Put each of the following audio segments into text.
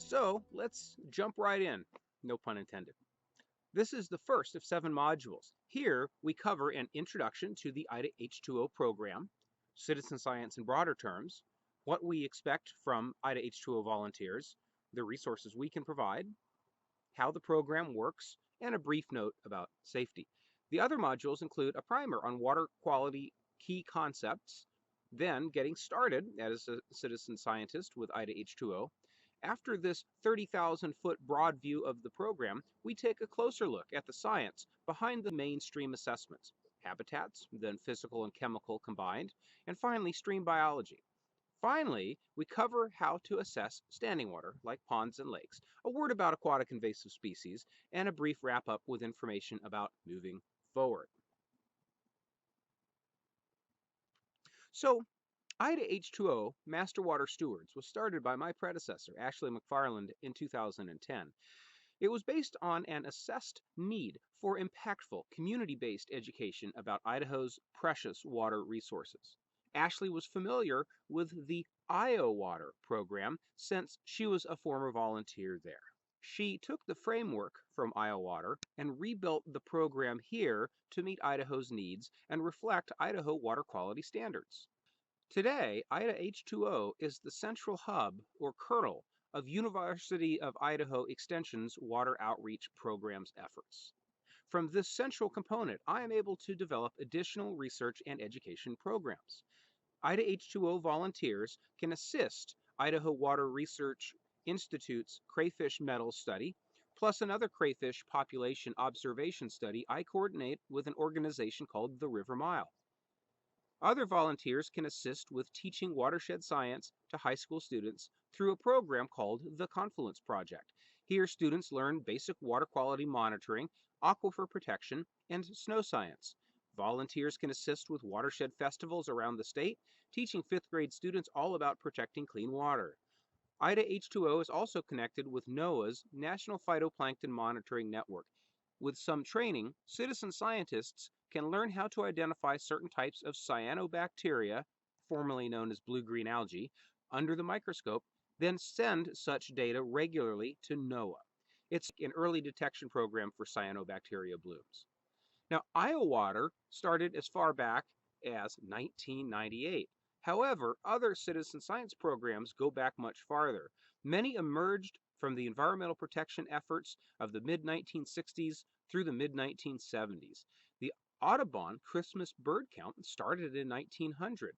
So let's jump right in, no pun intended. This is the first of 7 modules. Here we cover an introduction to the IDAH2O program, citizen science in broader terms, what we expect from IDAH2O volunteers, the resources we can provide, how the program works, and a brief note about safety. The other modules include a primer on water quality key concepts, then getting started as a citizen scientist with IDAH2O. After this 30,000-foot broad view of the program, we take a closer look at the science behind the mainstream assessments, habitats, then physical and chemical combined, and finally stream biology. Finally, we cover how to assess standing water, like ponds and lakes, a word about aquatic invasive species, and a brief wrap-up with information about moving forward. So, IDAH2O Master Water Stewards was started by my predecessor, Ashley McFarland, in 2010. It was based on an assessed need for impactful, community-based education about Idaho's precious water resources. Ashley was familiar with the IO Water program since she was a former volunteer there. She took the framework from IO Water and rebuilt the program here to meet Idaho's needs and reflect Idaho water quality standards. Today, IDAH2O is the central hub or kernel of University of Idaho Extension's water outreach program's efforts. From this central component, I am able to develop additional research and education programs. IDAH2O volunteers can assist Idaho Water Research Institute's crayfish metals study, plus another crayfish population observation study I coordinate with an organization called the River Mile. Other volunteers can assist with teaching watershed science to high school students through a program called the Confluence Project. Here, students learn basic water quality monitoring, aquifer protection, and snow science. Volunteers can assist with watershed festivals around the state, teaching 5th grade students all about protecting clean water. IDAH2O is also connected with NOAA's National Phytoplankton Monitoring Network. With some training, citizen scientists can learn how to identify certain types of cyanobacteria, formerly known as blue-green algae, under the microscope, then send such data regularly to NOAA. It's an early detection program for cyanobacteria blooms. Now, Iowa Water started as far back as 1998. However, other citizen science programs go back much farther. Many emerged from the environmental protection efforts of the mid-1960s through the mid-1970s. The Audubon Christmas bird count started in 1900.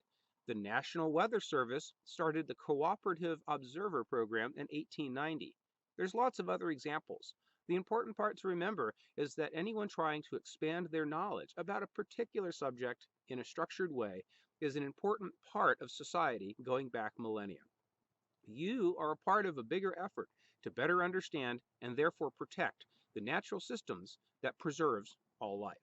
The National Weather Service started the Cooperative Observer Program in 1890. There's lots of other examples. The important part to remember is that anyone trying to expand their knowledge about a particular subject in a structured way is an important part of society going back millennia. You are a part of a bigger effort to better understand and therefore protect the natural systems that preserves all life.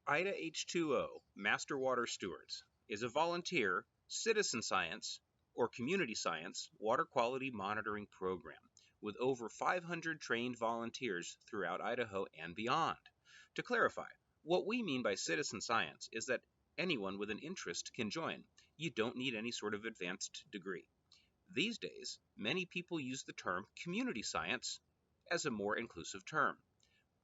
IDAH2O Master Water Stewards is a volunteer citizen science or community science water quality monitoring program with over 500 trained volunteers throughout Idaho and beyond. To clarify, what we mean by citizen science is that anyone with an interest can join. You don't need any sort of advanced degree. These days, many people use the term community science as a more inclusive term.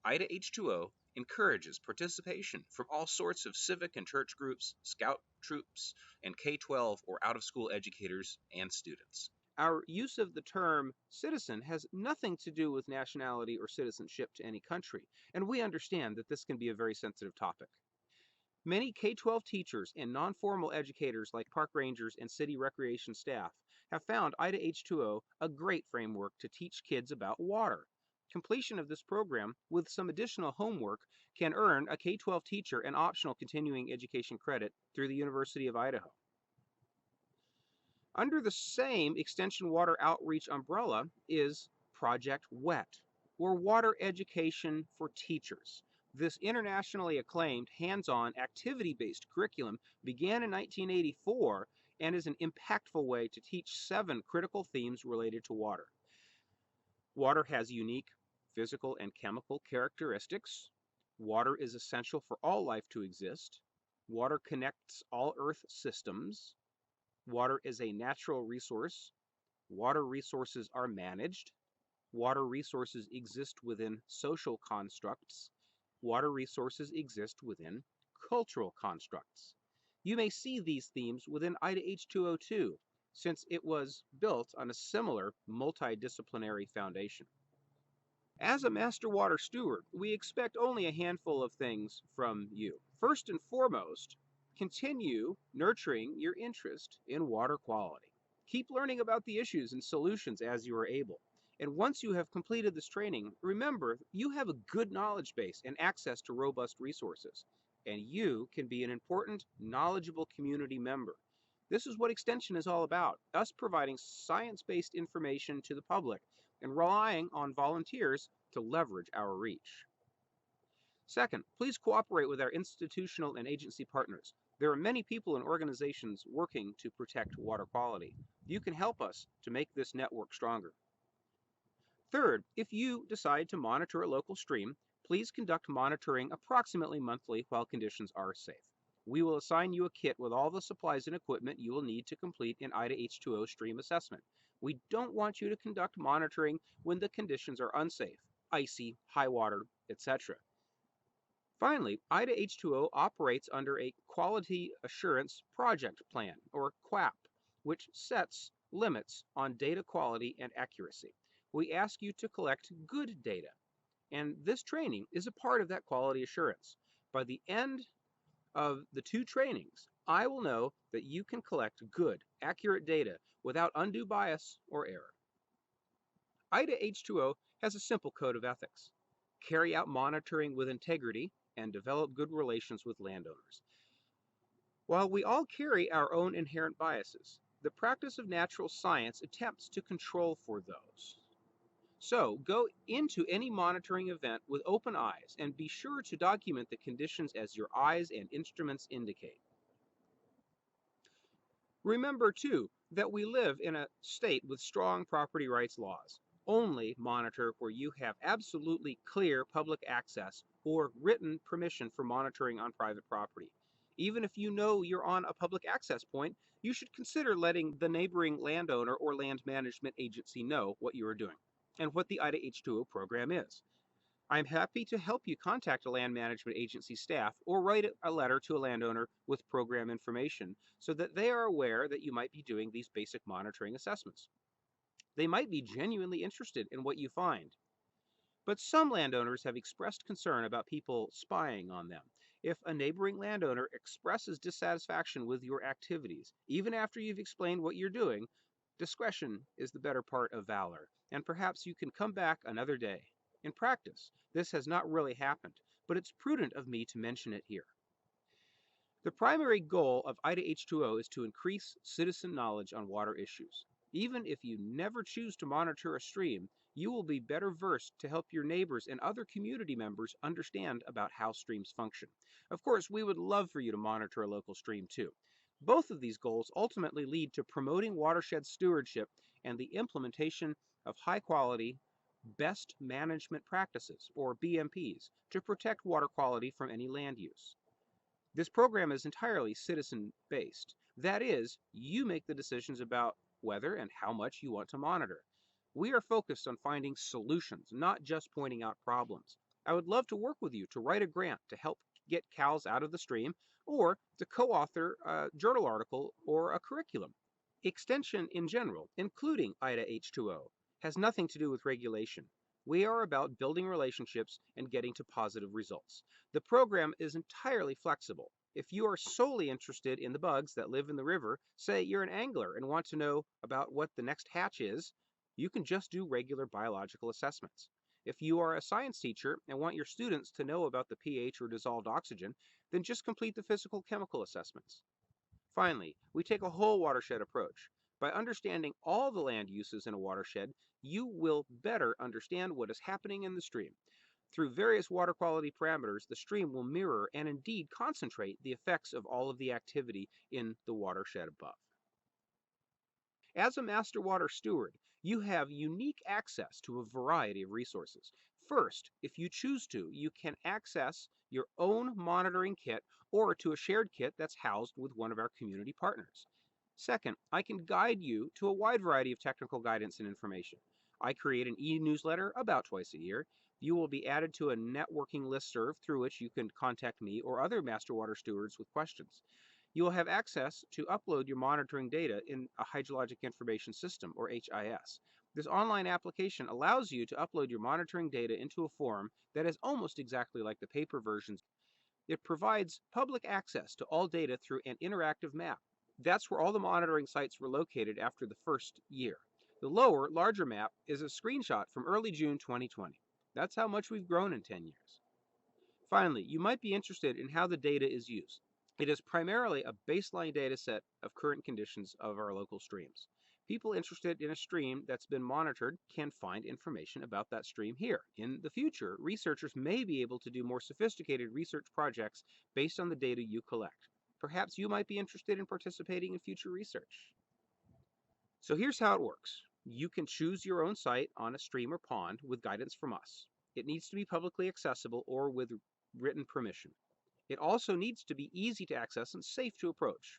IDAH2O encourages participation from all sorts of civic and church groups, scout troops, and K-12 or out-of-school educators and students. Our use of the term citizen has nothing to do with nationality or citizenship to any country, and we understand that this can be a very sensitive topic. Many K-12 teachers and non-formal educators like park rangers and city recreation staff have found IDAH2O a great framework to teach kids about water. Completion of this program with some additional homework can earn a K-12 teacher an optional continuing education credit through the University of Idaho. Under the same Extension Water Outreach umbrella is Project WET, or Water Education for Teachers. This internationally acclaimed, hands-on, activity-based curriculum began in 1984 and is an impactful way to teach 7 critical themes related to water. Water has unique physical and chemical characteristics. Water is essential for all life to exist. Water connects all Earth systems. Water is a natural resource. Water resources are managed. Water resources exist within social constructs. Water resources exist within cultural constructs. You may see these themes within IDAH2O too, since it was built on a similar multidisciplinary foundation. As a master water steward, we expect only a handful of things from you. First and foremost, continue nurturing your interest in water quality. Keep learning about the issues and solutions as you are able. And once you have completed this training, remember you have a good knowledge base and access to robust resources. And you can be an important, knowledgeable community member. This is what Extension is all about, us providing science-based information to the public and relying on volunteers to leverage our reach. Second, please cooperate with our institutional and agency partners. There are many people and organizations working to protect water quality. You can help us to make this network stronger. Third, if you decide to monitor a local stream, please conduct monitoring approximately monthly while conditions are safe. We will assign you a kit with all the supplies and equipment you will need to complete an IDAH2O stream assessment. We don't want you to conduct monitoring when the conditions are unsafe, icy, high water, etc. Finally, IDAH2O operates under a Quality Assurance Project Plan, or QAP, which sets limits on data quality and accuracy. We ask you to collect good data, and this training is a part of that quality assurance. By the end of the 2 trainings, I will know that you can collect good, accurate data without undue bias or error. IDAH2O has a simple code of ethics. Carry out monitoring with integrity and develop good relations with landowners. While we all carry our own inherent biases, the practice of natural science attempts to control for those. So go into any monitoring event with open eyes and be sure to document the conditions as your eyes and instruments indicate. Remember, too, that we live in a state with strong property rights laws. Only monitor where you have absolutely clear public access or written permission for monitoring on private property. Even if you know you're on a public access point, you should consider letting the neighboring landowner or land management agency know what you are doing and what the IDAH2O program is. I'm happy to help you contact a land management agency staff or write a letter to a landowner with program information so that they are aware that you might be doing these basic monitoring assessments. They might be genuinely interested in what you find. But some landowners have expressed concern about people spying on them. If a neighboring landowner expresses dissatisfaction with your activities, even after you've explained what you're doing, discretion is the better part of valor, and perhaps you can come back another day. In practice, this has not really happened, but it's prudent of me to mention it here. The primary goal of IDAH2O is to increase citizen knowledge on water issues. Even if you never choose to monitor a stream, you will be better versed to help your neighbors and other community members understand about how streams function. Of course, we would love for you to monitor a local stream too. Both of these goals ultimately lead to promoting watershed stewardship and the implementation of high-quality, best management practices, or BMPs, to protect water quality from any land use. This program is entirely citizen-based. That is, you make the decisions about whether and how much you want to monitor. We are focused on finding solutions, not just pointing out problems. I would love to work with you to write a grant to help get cows out of the stream or to co-author a journal article or a curriculum. Extension in general, including IDAH2O, has nothing to do with regulation. We are about building relationships and getting to positive results. The program is entirely flexible. If you are solely interested in the bugs that live in the river, say you're an angler and want to know about what the next hatch is, you can just do regular biological assessments. If you are a science teacher and want your students to know about the pH or dissolved oxygen, then just complete the physical chemical assessments. Finally, we take a whole watershed approach. By understanding all the land uses in a watershed, you will better understand what is happening in the stream. Through various water quality parameters, the stream will mirror and indeed concentrate the effects of all of the activity in the watershed above. As a master water steward, you have unique access to a variety of resources. First, if you choose to, you can access your own monitoring kit or to a shared kit that's housed with one of our community partners. Second, I can guide you to a wide variety of technical guidance and information. I create an e-newsletter about twice a year. You will be added to a networking listserv through which you can contact me or other master water stewards with questions. You will have access to upload your monitoring data in a hydrologic information system, or HIS. This online application allows you to upload your monitoring data into a form that is almost exactly like the paper versions. It provides public access to all data through an interactive map. That's where all the monitoring sites were located after the first year. The lower, larger map is a screenshot from early June 2020. That's how much we've grown in 10 years. Finally, you might be interested in how the data is used. It is primarily a baseline data set of current conditions of our local streams. People interested in a stream that's been monitored can find information about that stream here. In the future, researchers may be able to do more sophisticated research projects based on the data you collect. Perhaps you might be interested in participating in future research. So here's how it works. You can choose your own site on a stream or pond with guidance from us. It needs to be publicly accessible or with written permission. It also needs to be easy to access and safe to approach.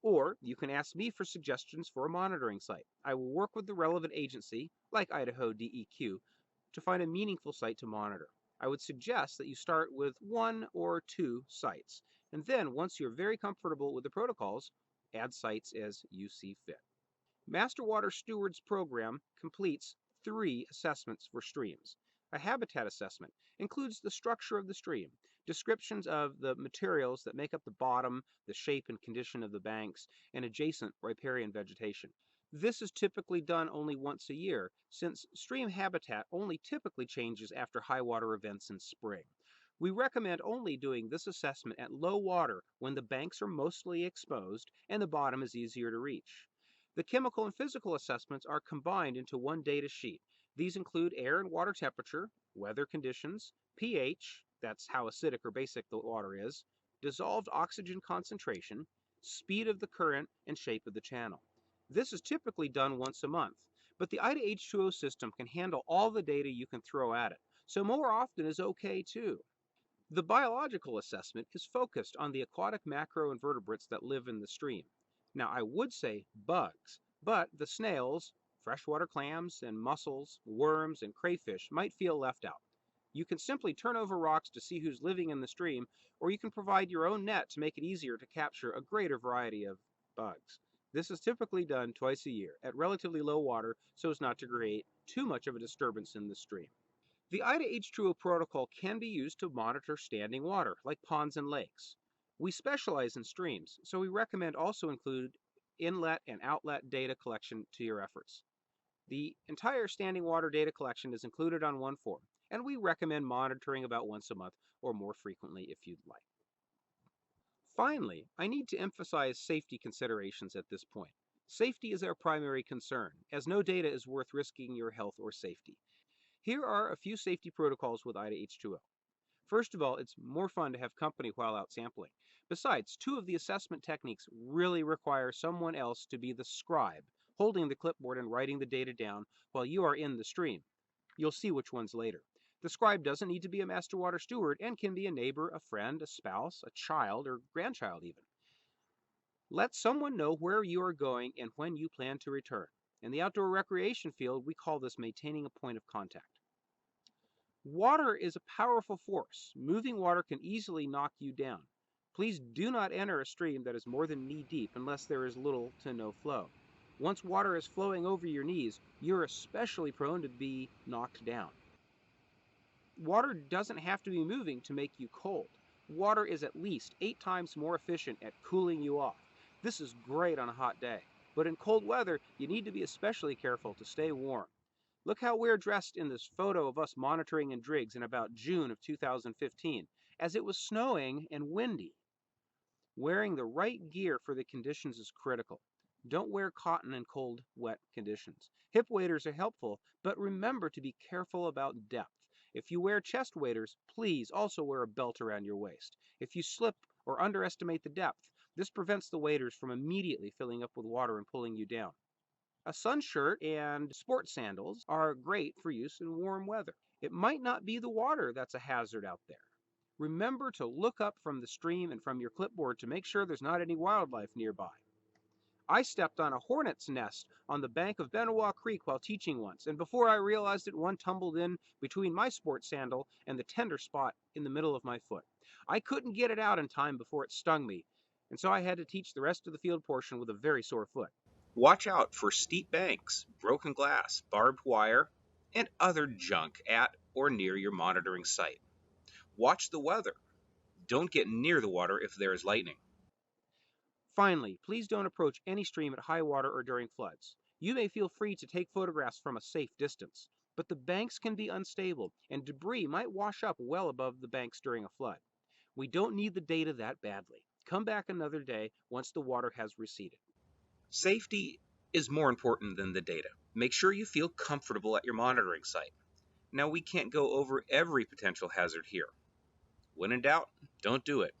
Or you can ask me for suggestions for a monitoring site. I will work with the relevant agency, like IDAH2O, to find a meaningful site to monitor. I would suggest that you start with 1 or 2 sites, and then once you're very comfortable with the protocols, add sites as you see fit. Master Water Stewards program completes 3 assessments for streams. A habitat assessment includes the structure of the stream, descriptions of the materials that make up the bottom, the shape and condition of the banks, and adjacent riparian vegetation. This is typically done only once a year, since stream habitat only typically changes after high water events in spring. We recommend only doing this assessment at low water when the banks are mostly exposed and the bottom is easier to reach. The chemical and physical assessments are combined into one data sheet. These include air and water temperature, weather conditions, pH, that's how acidic or basic the water is, dissolved oxygen concentration, speed of the current, and shape of the channel. This is typically done once a month, but the IDAH2O system can handle all the data you can throw at it, so more often is okay too. The biological assessment is focused on the aquatic macroinvertebrates that live in the stream. Now, I would say bugs, but the snails, freshwater clams, and mussels, worms, and crayfish might feel left out. You can simply turn over rocks to see who's living in the stream, or you can provide your own net to make it easier to capture a greater variety of bugs. This is typically done twice a year at relatively low water so as not to create too much of a disturbance in the stream. The IDAH2O protocol can be used to monitor standing water, like ponds and lakes. We specialize in streams, so we recommend also include inlet and outlet data collection to your efforts. The entire standing water data collection is included on one form, and we recommend monitoring about once a month or more frequently if you'd like. Finally, I need to emphasize safety considerations at this point. Safety is our primary concern, as no data is worth risking your health or safety. Here are a few safety protocols with IDAH2O. First of all, it's more fun to have company while out sampling. Besides, 2 of the assessment techniques really require someone else to be the scribe, holding the clipboard and writing the data down while you are in the stream. You'll see which ones later. The scribe doesn't need to be a master water steward and can be a neighbor, a friend, a spouse, a child, or grandchild even. Let someone know where you are going and when you plan to return. In the outdoor recreation field, we call this maintaining a point of contact. Water is a powerful force. Moving water can easily knock you down. Please do not enter a stream that is more than knee-deep unless there is little to no flow. Once water is flowing over your knees, you're especially prone to be knocked down. Water doesn't have to be moving to make you cold. Water is at least 8 times more efficient at cooling you off. This is great on a hot day, but in cold weather, you need to be especially careful to stay warm. Look how we're dressed in this photo of us monitoring in Driggs in about June of 2015, as it was snowing and windy. Wearing the right gear for the conditions is critical. Don't wear cotton in cold, wet conditions. Hip waders are helpful, but remember to be careful about depth. If you wear chest waders, please also wear a belt around your waist. If you slip or underestimate the depth, this prevents the waders from immediately filling up with water and pulling you down. A sun shirt and sport sandals are great for use in warm weather. It might not be the water that's a hazard out there. Remember to look up from the stream and from your clipboard to make sure there's not any wildlife nearby. I stepped on a hornet's nest on the bank of Benawa Creek while teaching once, and before I realized it, one tumbled in between my sports sandal and the tender spot in the middle of my foot. I couldn't get it out in time before it stung me, and so I had to teach the rest of the field portion with a very sore foot. Watch out for steep banks, broken glass, barbed wire, and other junk at or near your monitoring site. Watch the weather. Don't get near the water if there is lightning. Finally, please don't approach any stream at high water or during floods. You may feel free to take photographs from a safe distance, but the banks can be unstable and debris might wash up well above the banks during a flood. We don't need the data that badly. Come back another day once the water has receded. Safety is more important than the data. Make sure you feel comfortable at your monitoring site. Now, we can't go over every potential hazard here. When in doubt, don't do it.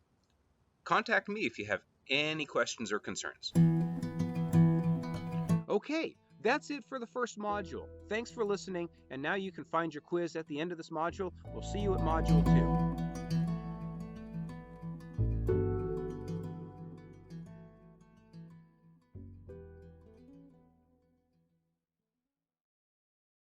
Contact me if you have any questions or concerns. Okay, that's it for the first module. Thanks for listening, and now you can find your quiz at the end of this module. We'll see you at Module 2.